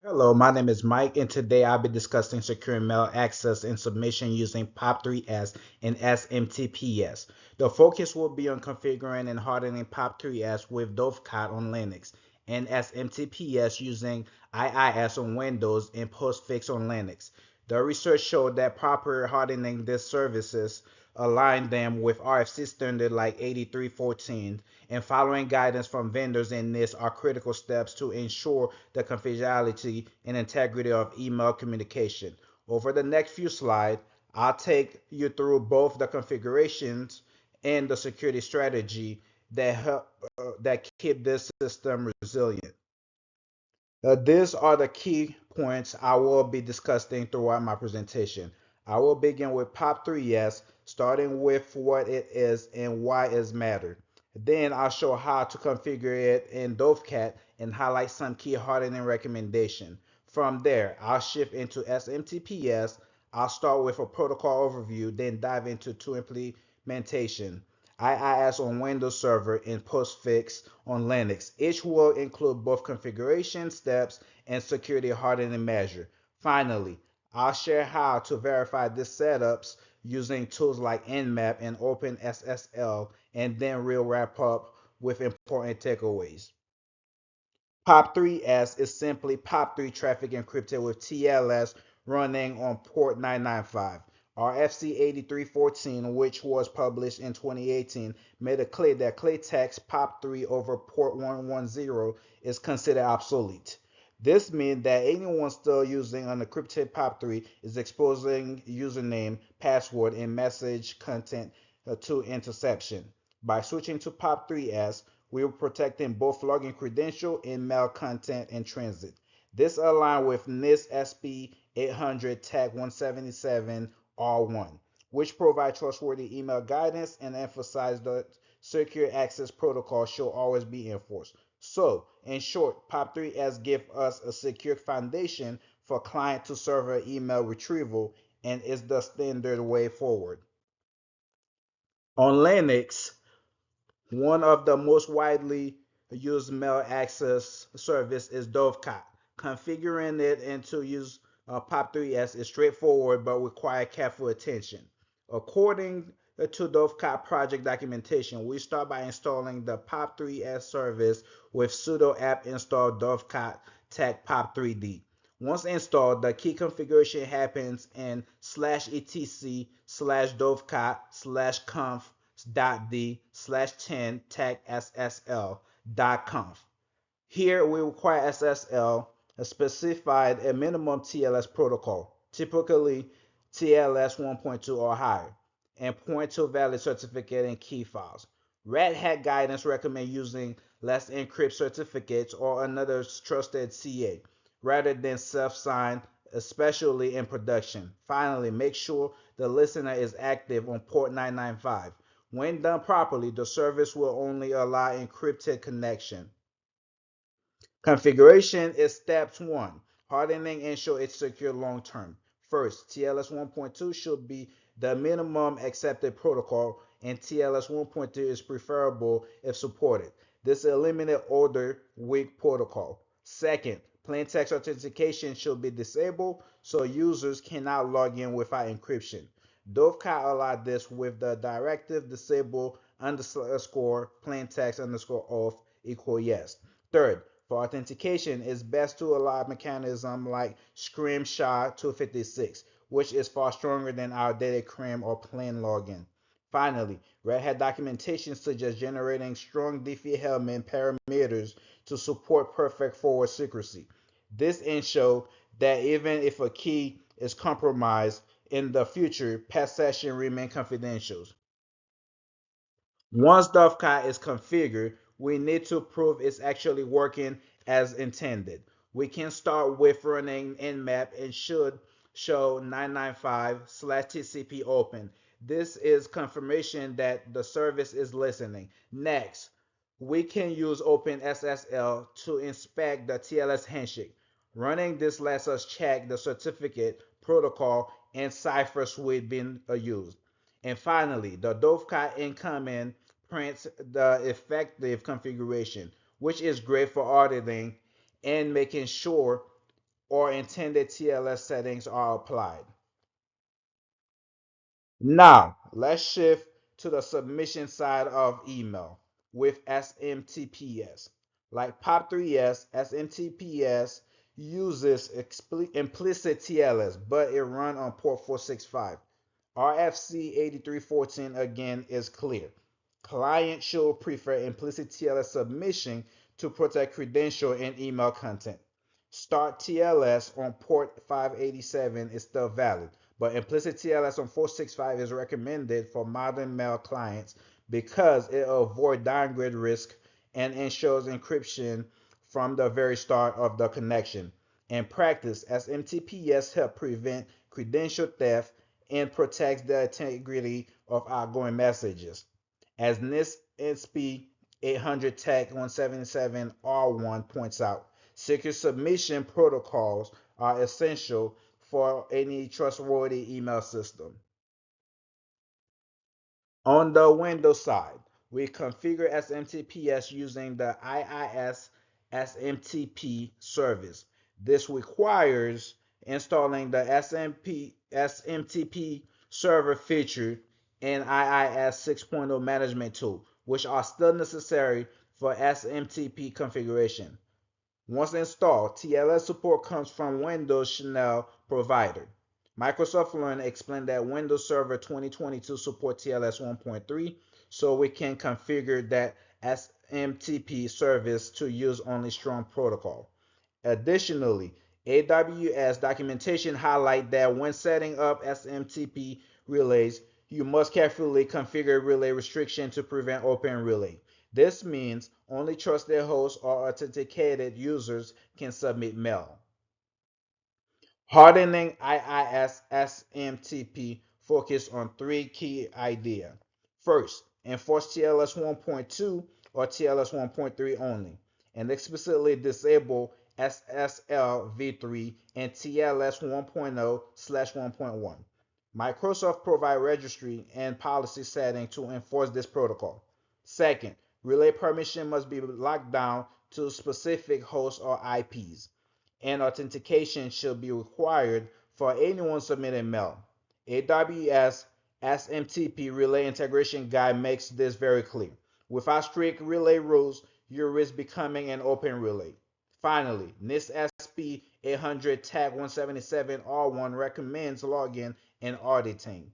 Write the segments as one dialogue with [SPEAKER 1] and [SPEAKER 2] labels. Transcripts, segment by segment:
[SPEAKER 1] Hello, my name is Mike, and today I'll be discussing securing mail access and submission using POP3S and SMTPS. The focus will be on configuring and hardening POP3S with Dovecot on Linux and SMTPS using IIS on Windows and Postfix on Linux. The research showed that proper hardening these services align them with RFC standard like 8314, and following guidance from vendors in this are critical steps to ensure the confidentiality and integrity of email communication. Over the next few slides, I'll take you through both the configurations and the security strategy that keep this system resilient. These are the key points I will be discussing throughout my presentation. I will begin with POP3S, starting with what it is and why it matters. Then I'll show how to configure it in Dovecat and highlight some key hardening recommendations. From there, I'll shift into SMTPS. I'll start with a protocol overview, then dive into two implementation. IIS on Windows Server and Postfix on Linux. Each will include both configuration steps and security hardening measure. Finally, I'll share how to verify these setups using tools like Nmap and OpenSSL, and then we'll wrap up with important takeaways. POP3S is simply POP3 traffic encrypted with TLS running on port 995. Our FC 8314, which was published in 2018, made it clear that clear text POP3 over port 110 is considered obsolete. This means that anyone still using an encrypted POP3 is exposing username, password, and message content to interception. By switching to POP3S, we are protecting both login credential and mail content in transit. This aligns with NIST SP 800 Tag 177 R1, which provide trustworthy email guidance and emphasize that secure access protocol should always be enforced. So, in short, POP3S gives us a secure foundation for client to server email retrieval and is the standard way forward. On Linux, one of the most widely used mail access service is Dovecot. Configuring it into use POP3S is straightforward but require careful attention. According to Dovecot project documentation, we start by installing the POP3S service with sudo apt install Dovecot tech pop3d. Once installed, the key configuration happens in /etc /dovecot /conf .d/10 tech /ssl.conf. Here we require SSL specified a minimum TLS protocol, typically TLS 1.2 or higher, and point to valid certificate and key files. Red Hat guidance recommend using Let's Encrypt certificates or another trusted CA rather than self-signed, especially in production. Finally, make sure the listener is active on port 995. When done properly, the service will only allow encrypted connection. Configuration is steps 1. Hardening ensure it's secure long term. First, TLS 1.2 should be the minimum accepted protocol, and TLS 1.2 is preferable if supported. This eliminates older, weak protocol. Second, plain text authentication should be disabled so users cannot log in without encryption. Dovecot allowed this with the directive disable underscore plain text underscore off equal yes. Third, for authentication, it's best to allow mechanism like Scrimshaw 256, which is far stronger than outdated CRIM or plain login. Finally, Red Hat documentation suggests generating strong Diffie-Hellman parameters to support perfect forward secrecy. This ensures that even if a key is compromised in the future, past sessions remain confidential. Once Dovecot is configured, we need to prove it's actually working as intended. We can start with running Nmap and should show 995/TCP open. This is confirmation that the service is listening. Next, we can use OpenSSL to inspect the TLS handshake. Running this lets us check the certificate, protocol, and cipher suite being used. And finally, the Dovecot incoming prints the effective configuration, which is great for auditing and making sure or intended TLS settings are applied. Now, let's shift to the submission side of email with SMTPS. Like POP3S, SMTPS uses implicit TLS, but it runs on port 465. RFC 8314 again is clear. Clients should prefer implicit TLS submission to protect credential and email content. Start TLS on port 587 is still valid, but implicit TLS on 465 is recommended for modern mail clients because it avoids downgrade risk and ensures encryption from the very start of the connection. In practice, SMTPS helps prevent credential theft and protects the integrity of outgoing messages. As NIST 800 Tech 177R1 points out, secure submission protocols are essential for any trustworthy email system. On the Windows side, we configure SMTPS using the IIS SMTP service. This requires installing the SMTP server feature and IIS 6.0 management tool, which are still necessary for SMTP configuration. Once installed, TLS support comes from Windows Chanel provider. Microsoft Learn explained that Windows Server 2022 supports TLS 1.3, so we can configure that SMTP service to use only strong protocol. Additionally, AWS documentation highlight that when setting up SMTP relays, you must carefully configure relay restriction to prevent open relay. This means only trusted hosts or authenticated users can submit mail. Hardening IIS SMTP focus on three key ideas. First, enforce TLS 1.2 or TLS 1.3 only, and explicitly disable SSL v3 and TLS 1.0/1.1. Microsoft provide registry and policy setting to enforce this protocol. Second, relay permission must be locked down to specific hosts or IPs, and authentication should be required for anyone submitting mail. AWS SMTP Relay Integration Guide makes this very clear. Without strict relay rules, you risk becoming an open relay. Finally, NIST 800 Tag 177R1 recommends login and auditing.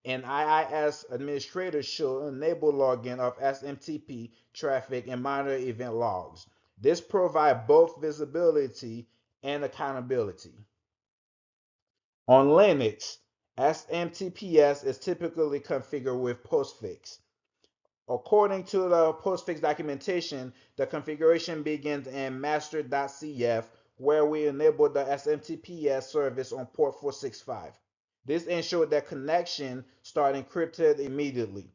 [SPEAKER 1] An IIS administrator should enable login of SMTP traffic and monitor event logs. This provides both visibility and accountability. On Linux, SMTPS is typically configured with postfix. According to the postfix documentation, the configuration begins in master.cf, where we enable the SMTPS service on port 465. This ensures that connection start encrypted immediately.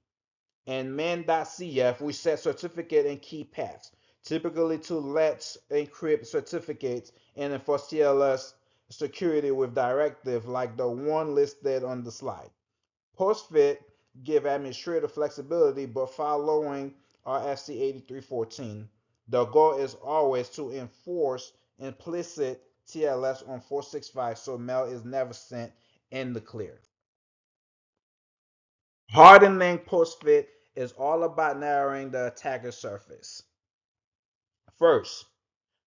[SPEAKER 1] In main.cf, we set certificate and key paths, typically to let's encrypt certificates and enforce TLS security with directive like the one listed on the slide. Postfit give administrator flexibility, but following RFC 8314, the goal is always to enforce implicit TLS on 465 so mail is never sent in the clear. Hardening postfit is all about narrowing the attacker surface. First,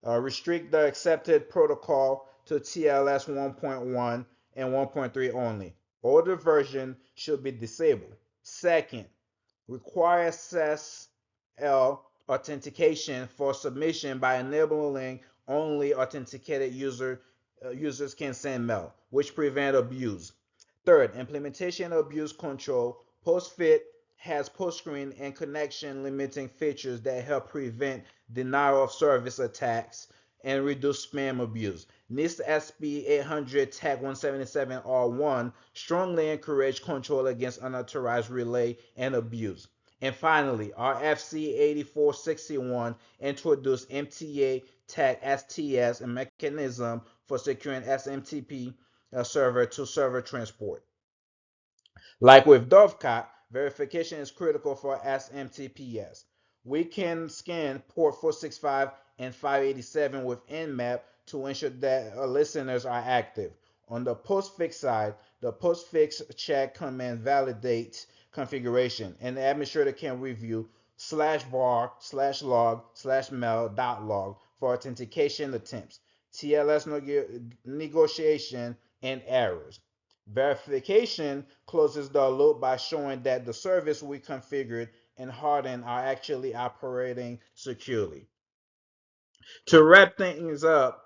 [SPEAKER 1] restrict the accepted protocol to TLS 1.1 and 1.3 only. Older version should be disabled. Second, require SSL authentication for submission by enabling only authenticated users can send mail, which prevent abuse. Third, implementation abuse control. PostFit has post-screen and connection limiting features that help prevent denial of service attacks and reduce spam abuse. NIST 800 Tag 177R1 strongly encourage control against unauthorized relay and abuse. And finally, RFC 8461 introduced MTA Tag STS, a mechanism for securing SMTP server to server transport. Like with Dovecot, verification is critical for SMTPS. We can scan port 465 and 587 with Nmap to ensure that listeners are active. On the postfix side, the postfix check command validates configuration, and the administrator can review /var/log/mail.log for authentication attempts, TLS negotiation, and errors. Verification closes the loop by showing that the service we configured and hardened are actually operating securely. To wrap things up,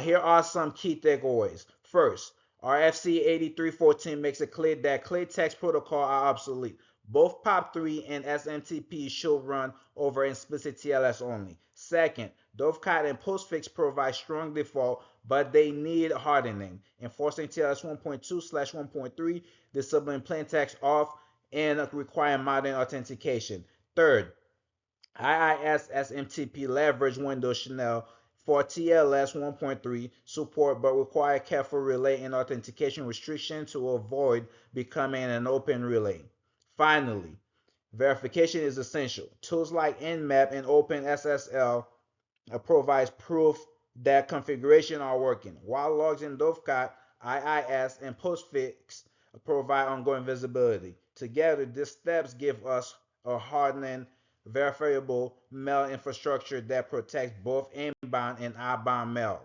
[SPEAKER 1] here are some key takeaways. First, RFC 8314 makes it clear that clear text protocol are obsolete. Both POP3 and SMTP should run over explicit TLS only. Second, Dovecot and Postfix provide strong default, but they need hardening. Enforcing TLS 1.2/1.3, disabling plain text off, and requiring modern authentication. Third, IIS SMTP leverage Windows Chanel for TLS 1.3 support but require careful relay and authentication restriction to avoid becoming an open relay. Finally, verification is essential. Tools like Nmap and OpenSSL provides proof that configuration are working, while logs in Dovecot, IIS, and Postfix provide ongoing visibility. Together, these steps give us a hardened, verifiable mail infrastructure that protects both inbound and outbound mail.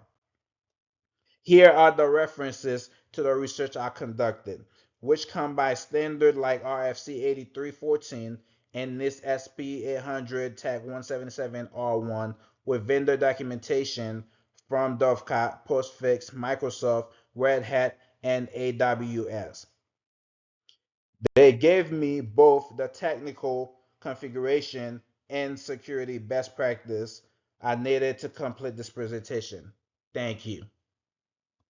[SPEAKER 1] Here are the references to the research I conducted, which combine standards like RFC 8314 and NIST SP 800 Tag 177R1 with vendor documentation from Dovecot, Postfix, Microsoft, Red Hat, and AWS. They gave me both the technical configuration and security best practice I needed to complete this presentation. Thank you.